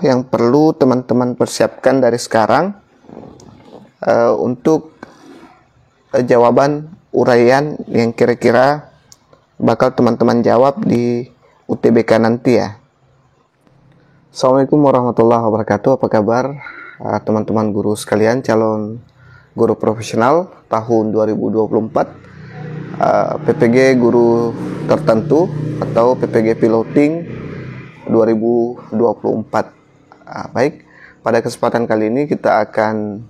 yang perlu teman-teman persiapkan dari sekarang untuk jawaban uraian yang kira-kira bakal teman-teman jawab di UTBK nanti ya. Assalamualaikum warahmatullahi wabarakatuh. Apa kabar teman-teman guru sekalian, calon guru profesional tahun 2024, PPG guru tertentu atau PPG piloting 2024. Baik, pada kesempatan kali ini kita akan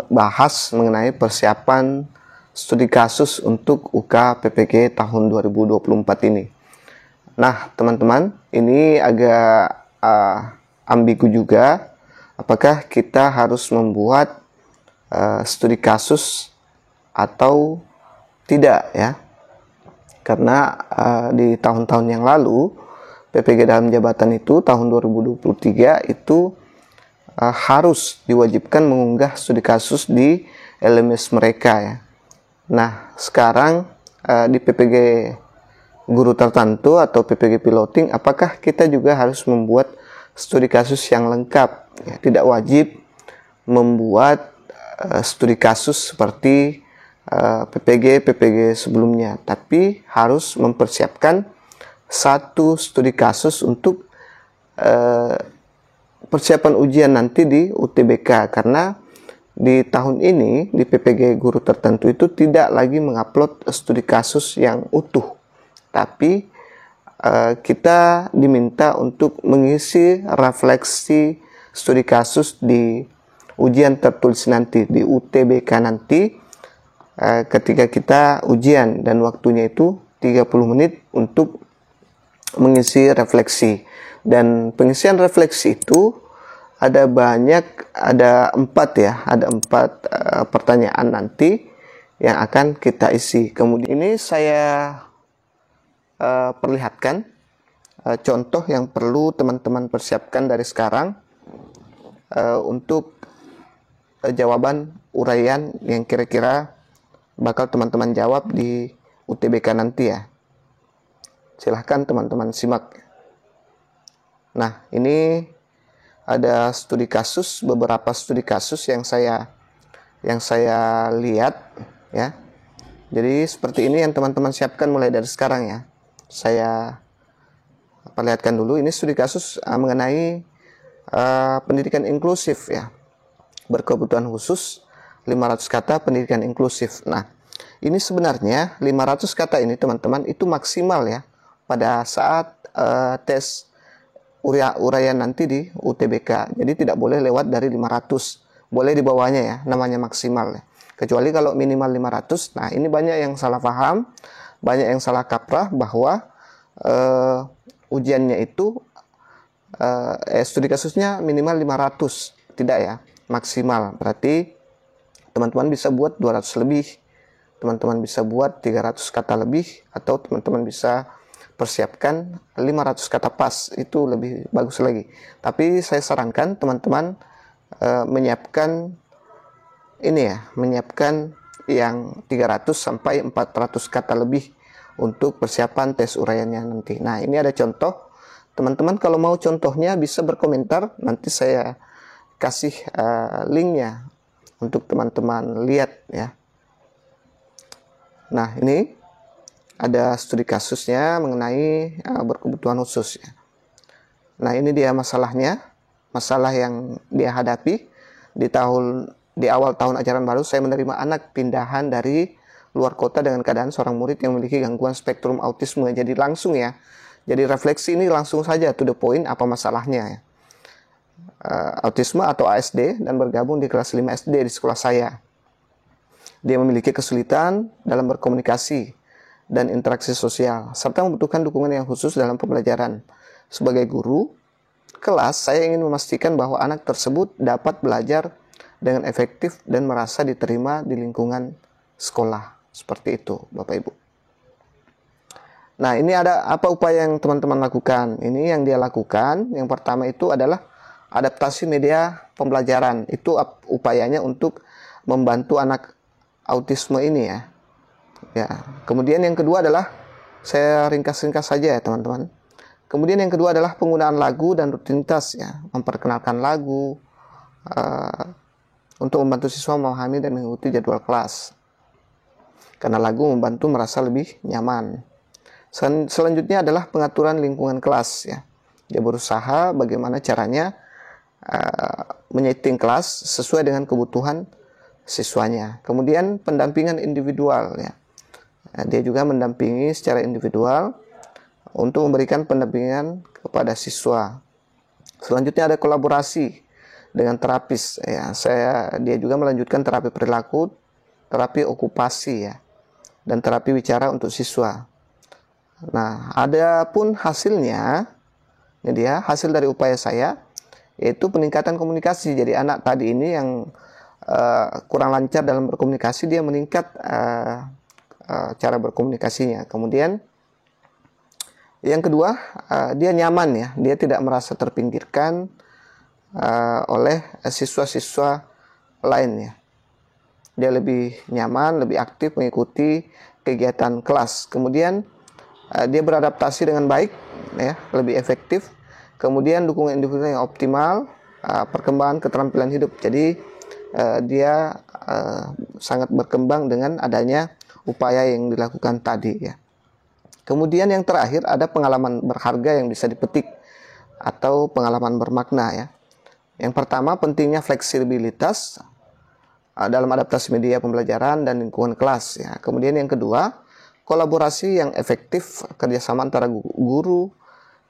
bahas mengenai persiapan studi kasus untuk UK PPG tahun 2024 ini. Nah, teman-teman, ini agak ambigu juga. Apakah kita harus membuat studi kasus atau tidak ya? Karena di tahun-tahun yang lalu PPG dalam jabatan itu tahun 2023 itu harus diwajibkan mengunggah studi kasus di LMS mereka ya. Nah, sekarang di PPG guru tertentu atau PPG piloting, apakah kita juga harus membuat studi kasus yang lengkap ya? Tidak wajib membuat studi kasus seperti PPG sebelumnya, tapi harus mempersiapkan satu studi kasus untuk persiapan ujian nanti di UTBK, karena di tahun ini di PPG guru tertentu itu tidak lagi mengupload studi kasus yang utuh, tapi kita diminta untuk mengisi refleksi studi kasus di ujian tertulis nanti di UTBK nanti ketika kita ujian, dan waktunya itu 30 menit untuk mengisi refleksi. Dan pengisian refleksi itu ada empat pertanyaan nanti yang akan kita isi. Kemudian ini saya perlihatkan contoh yang perlu teman-teman persiapkan dari sekarang untuk jawaban uraian yang kira-kira bakal teman-teman jawab di UTBK nanti ya. Silahkan teman-teman simak. Nah, ini ada studi kasus, beberapa studi kasus yang saya lihat ya. Jadi seperti ini yang teman-teman siapkan mulai dari sekarang ya. Saya perlihatkan dulu, ini studi kasus mengenai pendidikan inklusif ya. Berkebutuhan khusus 500 kata pendidikan inklusif. Nah, ini sebenarnya 500 kata ini teman-teman itu maksimal ya pada saat tes uraian nanti di UTBK. Jadi tidak boleh lewat dari 500. Boleh di bawahnya ya, namanya maksimal ya. Kecuali kalau minimal 500. Nah, ini banyak yang salah paham, banyak yang salah kaprah bahwa ujiannya itu studi kasusnya minimal 500. Tidak ya, maksimal. Berarti teman-teman bisa buat 200 lebih, teman-teman bisa buat 300 kata lebih, atau teman-teman bisa persiapkan 500 kata pas, itu lebih bagus lagi. Tapi saya sarankan teman-teman menyiapkan yang 300 sampai 400 kata lebih untuk persiapan tes uraiannya nanti. Nah, ini ada contoh. Teman-teman kalau mau contohnya bisa berkomentar, nanti saya kasih linknya untuk teman-teman lihat ya. Nah, ini ada studi kasusnya mengenai berkebutuhan khusus ya. Nah, ini dia masalahnya, masalah yang dia hadapi di awal tahun ajaran baru. Saya menerima anak pindahan dari luar kota dengan keadaan seorang murid yang memiliki gangguan spektrum autisme. Jadi langsung ya. Jadi refleksi ini langsung saja to the point, apa masalahnya ya. Autisme atau ASD, dan bergabung di kelas 5 SD di sekolah saya. Dia memiliki kesulitan dalam berkomunikasi dan interaksi sosial, serta membutuhkan dukungan yang khusus dalam pembelajaran. Sebagai guru kelas, saya ingin memastikan bahwa anak tersebut dapat belajar dengan efektif dan merasa diterima di lingkungan sekolah. Seperti itu, Bapak Ibu. Nah, ini ada apa upaya yang teman-teman lakukan. Ini yang dia lakukan, yang pertama itu adalah adaptasi media pembelajaran. Itu upayanya untuk membantu anak autisme ini ya. Ya, kemudian yang kedua adalah, saya ringkas-ringkas saja ya teman-teman. Kemudian yang kedua adalah penggunaan lagu dan rutinitas ya, memperkenalkan lagu untuk membantu siswa memahami dan mengikuti jadwal kelas. Karena lagu membantu merasa lebih nyaman. Selanjutnya adalah pengaturan lingkungan kelas ya. Dia berusaha bagaimana caranya menyeting kelas sesuai dengan kebutuhan siswanya. Kemudian pendampingan individual ya. Dia juga mendampingi secara individual untuk memberikan pendampingan kepada siswa. Selanjutnya ada kolaborasi dengan terapis ya. Dia juga melanjutkan terapi perilaku, terapi okupasi ya, dan terapi bicara untuk siswa. Nah, ada pun hasilnya, ini dia hasil dari upaya saya, yaitu peningkatan komunikasi. Jadi anak tadi ini yang kurang lancar dalam berkomunikasi, dia meningkat cara berkomunikasinya. Kemudian yang kedua, dia nyaman ya, dia tidak merasa terpinggirkan oleh siswa-siswa lainnya. Dia lebih nyaman, lebih aktif mengikuti kegiatan kelas. Kemudian dia beradaptasi dengan baik, ya, lebih efektif. Kemudian dukungan individu yang optimal, perkembangan keterampilan hidup. Jadi dia sangat berkembang dengan adanya upaya yang dilakukan tadi, ya. Kemudian yang terakhir ada pengalaman berharga yang bisa dipetik atau pengalaman bermakna ya. Yang pertama pentingnya fleksibilitas dalam adaptasi media pembelajaran dan lingkungan kelas ya. Kemudian yang kedua kolaborasi yang efektif kerjasama antara guru,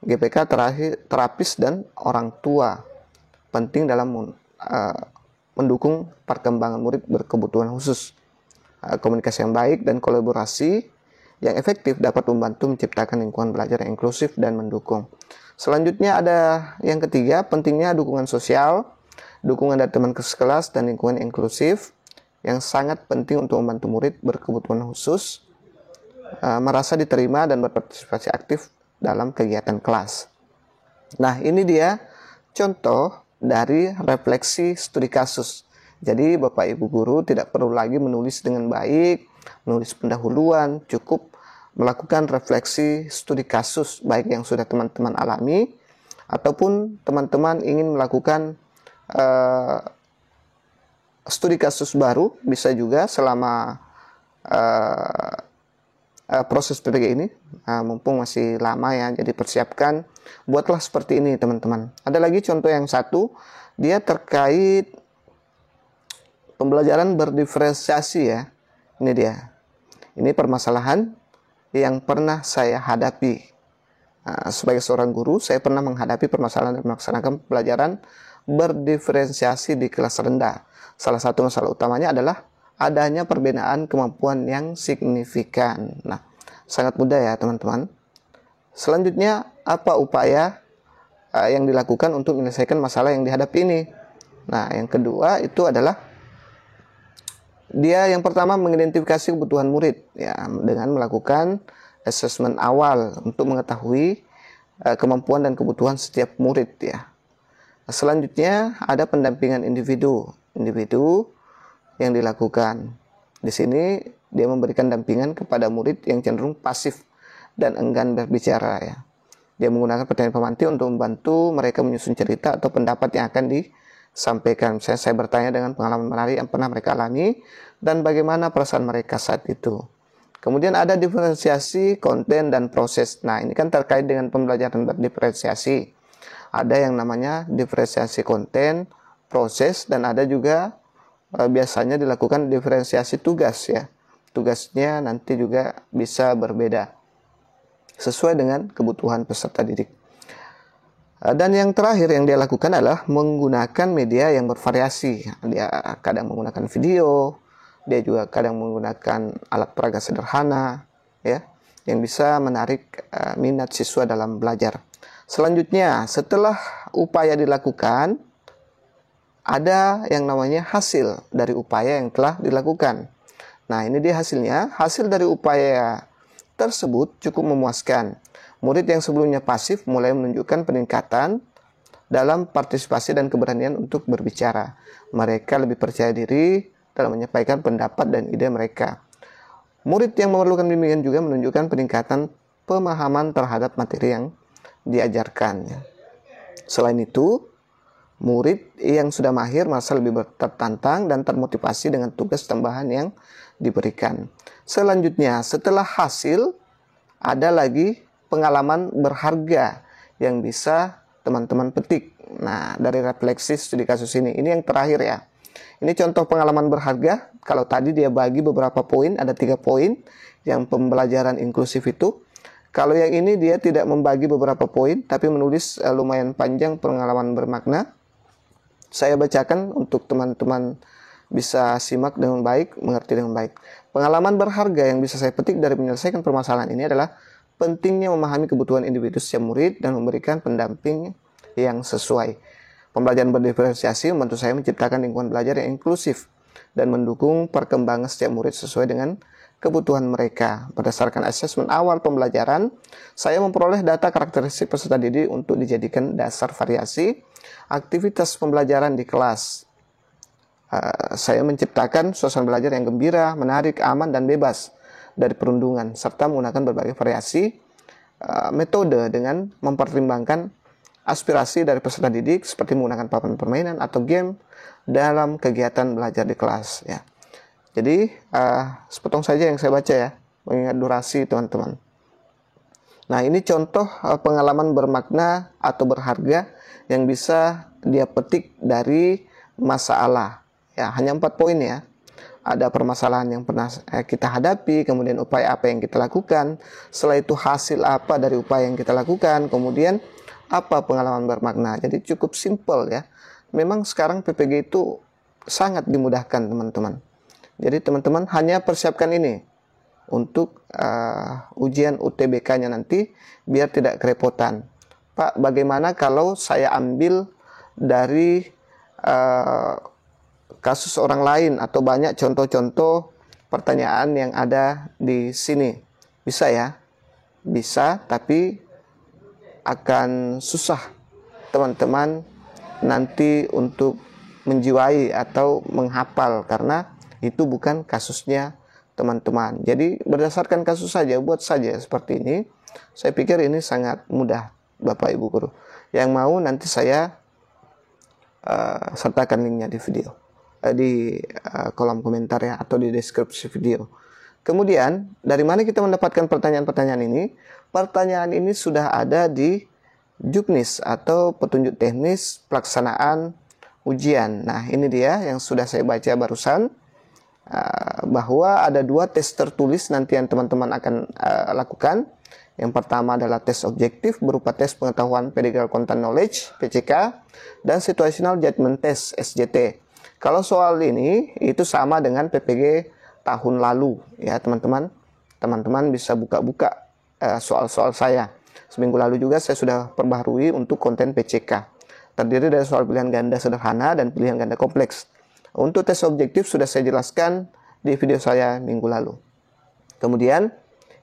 GPK, terapis dan orang tua penting dalam mendukung perkembangan murid berkebutuhan khusus. Komunikasi yang baik dan kolaborasi yang efektif dapat membantu menciptakan lingkungan belajar yang inklusif dan mendukung. Selanjutnya ada yang ketiga, pentingnya dukungan sosial, dukungan dari teman kelas dan lingkungan inklusif yang sangat penting untuk membantu murid berkebutuhan khusus merasa diterima dan berpartisipasi aktif dalam kegiatan kelas. Nah, ini dia contoh dari refleksi studi kasus. Jadi Bapak Ibu guru tidak perlu lagi menulis dengan baik, menulis pendahuluan, cukup melakukan refleksi studi kasus baik yang sudah teman-teman alami ataupun teman-teman ingin melakukan studi kasus baru, bisa juga selama proses PPG ini mumpung masih lama ya, jadi persiapkan, buatlah seperti ini teman-teman. Ada lagi contoh yang satu, dia terkait pembelajaran berdiferensiasi ya. Ini dia. Ini permasalahan yang pernah saya hadapi. Sebagai seorang guru, saya pernah menghadapi permasalahan dan melaksanakan pelajaran berdiferensiasi di kelas rendah. Salah satu masalah utamanya adalah adanya perbedaan kemampuan yang signifikan. Nah, sangat mudah ya teman-teman. Selanjutnya, apa upaya yang dilakukan untuk menyelesaikan masalah yang dihadapi ini? Nah, yang kedua itu adalah dia yang pertama mengidentifikasi kebutuhan murid ya, dengan melakukan asesmen awal untuk mengetahui kemampuan dan kebutuhan setiap murid ya. Selanjutnya ada pendampingan individu yang dilakukan. Di sini dia memberikan dampingan kepada murid yang cenderung pasif dan enggan berbicara ya. Dia menggunakan pertanyaan pemantik untuk membantu mereka menyusun cerita atau pendapat yang akan disampaikan. Saya bertanya dengan pengalaman menarik yang pernah mereka alami dan bagaimana perasaan mereka saat itu. Kemudian ada diferensiasi konten dan proses. Nah, ini kan terkait dengan pembelajaran berdiferensiasi. Ada yang namanya diferensiasi konten, proses, dan ada juga biasanya dilakukan diferensiasi tugas ya. Tugasnya nanti juga bisa berbeda sesuai dengan kebutuhan peserta didik. Dan yang terakhir yang dia lakukan adalah menggunakan media yang bervariasi. Dia kadang menggunakan video, dia juga kadang menggunakan alat peraga sederhana ya, yang bisa menarik minat siswa dalam belajar. Selanjutnya, setelah upaya dilakukan, ada yang namanya hasil dari upaya yang telah dilakukan. Nah, ini dia hasilnya. Hasil dari upaya tersebut cukup memuaskan. Murid yang sebelumnya pasif mulai menunjukkan peningkatan dalam partisipasi dan keberanian untuk berbicara. Mereka lebih percaya diri dalam menyampaikan pendapat dan ide mereka. Murid yang memerlukan bimbingan juga menunjukkan peningkatan pemahaman terhadap materi yang diajarkan. Ya. Selain itu, murid yang sudah mahir merasa lebih tertantang dan termotivasi dengan tugas tambahan yang diberikan. Selanjutnya, setelah hasil, ada lagi pengalaman berharga yang bisa teman-teman petik. Nah, dari refleksi studi kasus ini yang terakhir ya. Ini contoh pengalaman berharga. Kalau tadi dia bagi beberapa poin, ada 3 poin yang pembelajaran inklusif itu. Kalau yang ini dia tidak membagi beberapa poin, tapi menulis lumayan panjang pengalaman bermakna. Saya bacakan untuk teman-teman bisa simak dengan baik, mengerti dengan baik. Pengalaman berharga yang bisa saya petik dari menyelesaikan permasalahan ini adalah pentingnya memahami kebutuhan individu setiap murid dan memberikan pendamping yang sesuai. Pembelajaran berdiferensiasi membantu saya menciptakan lingkungan belajar yang inklusif dan mendukung perkembangan setiap murid sesuai dengan kebutuhan mereka. Berdasarkan asesmen awal pembelajaran, saya memperoleh data karakteristik peserta didik untuk dijadikan dasar variasi aktivitas pembelajaran di kelas. Saya menciptakan suasana belajar yang gembira, menarik, aman, dan bebas dari perundungan, serta menggunakan berbagai variasi metode dengan mempertimbangkan aspirasi dari peserta didik seperti menggunakan papan permainan atau game dalam kegiatan belajar di kelas. Ya. Jadi, sepotong saja yang saya baca ya, mengingat durasi teman-teman. Nah, ini contoh pengalaman bermakna atau berharga yang bisa dia petik dari masalah. Ya, hanya 4 poin ya. Ada permasalahan yang pernah kita hadapi, kemudian upaya apa yang kita lakukan, setelah itu hasil apa dari upaya yang kita lakukan, kemudian apa pengalaman bermakna. Jadi cukup simpel ya. Memang sekarang PPG itu sangat dimudahkan teman-teman. Jadi teman-teman hanya persiapkan ini untuk ujian UTBK-nya nanti biar tidak kerepotan. Pak, bagaimana kalau saya ambil dari kasus orang lain atau banyak contoh-contoh pertanyaan yang ada di sini? Bisa ya? Bisa, tapi akan susah teman-teman nanti untuk menjiwai atau menghafal karena itu bukan kasusnya teman-teman. Jadi berdasarkan kasus saja, buat saja seperti ini. Saya pikir ini sangat mudah Bapak Ibu Guru. Yang mau nanti saya sertakan linknya di video, di kolom komentar ya, atau di deskripsi video. Kemudian, dari mana kita mendapatkan pertanyaan-pertanyaan ini? Pertanyaan ini sudah ada di Juknis atau petunjuk teknis pelaksanaan ujian. Nah, ini dia yang sudah saya baca barusan, bahwa ada 2 tes tertulis nanti yang teman-teman akan lakukan. Yang pertama adalah tes objektif berupa tes pengetahuan pedagogical content knowledge (PCK) dan situational judgment test (SJT). Kalau soal ini itu sama dengan PPG tahun lalu ya teman-teman. Teman-teman bisa buka-buka soal-soal saya. Seminggu lalu juga saya sudah perbaharui untuk konten PCK. Terdiri dari soal pilihan ganda sederhana dan pilihan ganda kompleks. Untuk tes objektif sudah saya jelaskan di video saya minggu lalu. Kemudian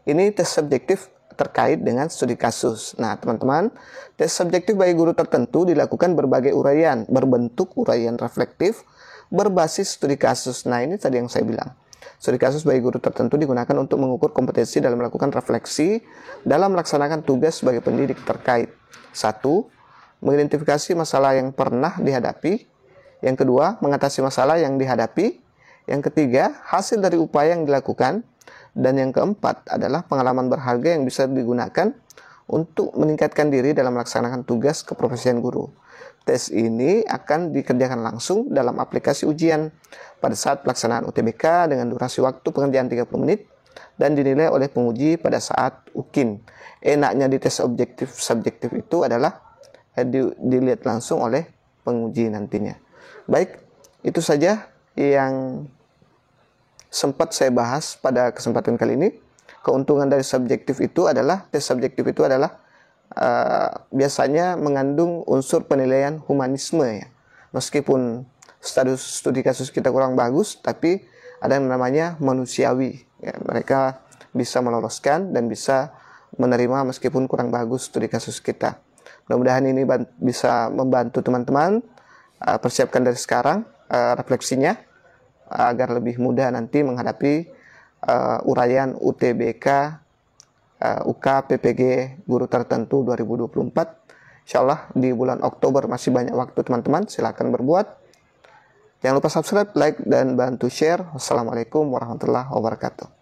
ini tes subjektif terkait dengan studi kasus. Nah, teman-teman, tes subjektif bagi guru tertentu dilakukan berbagai uraian, berbentuk uraian reflektif, berbasis studi kasus. Nah, ini tadi yang saya bilang. Studi kasus bagi guru tertentu digunakan untuk mengukur kompetensi dalam melakukan refleksi dalam melaksanakan tugas sebagai pendidik terkait. 1. Mengidentifikasi masalah yang pernah dihadapi. Yang kedua, mengatasi masalah yang dihadapi. Yang ketiga, hasil dari upaya yang dilakukan. Dan yang keempat adalah pengalaman berharga yang bisa digunakan untuk meningkatkan diri dalam melaksanakan tugas keprofesian guru. Tes ini akan dikerjakan langsung dalam aplikasi ujian pada saat pelaksanaan UTBK dengan durasi waktu pengerjaan 30 menit dan dinilai oleh penguji pada saat UKIN. Enaknya di tes objektif subjektif itu adalah dilihat langsung oleh penguji nantinya. Baik, itu saja yang sempat saya bahas pada kesempatan kali ini. Keuntungan dari subjektif itu adalah, tes subjektif itu adalah biasanya mengandung unsur penilaian humanisme ya. Meskipun status studi kasus kita kurang bagus, tapi ada yang namanya manusiawi ya. Mereka bisa meloloskan dan bisa menerima meskipun kurang bagus studi kasus kita. Mudah-mudahan ini bisa membantu teman-teman persiapkan dari sekarang refleksinya agar lebih mudah nanti menghadapi uraian UTBK UK PPG Guru Tertentu 2024. Insya Allah di bulan Oktober masih banyak waktu teman-teman, silakan berbuat. Jangan lupa subscribe, like, dan bantu share. Wassalamualaikum warahmatullahi wabarakatuh.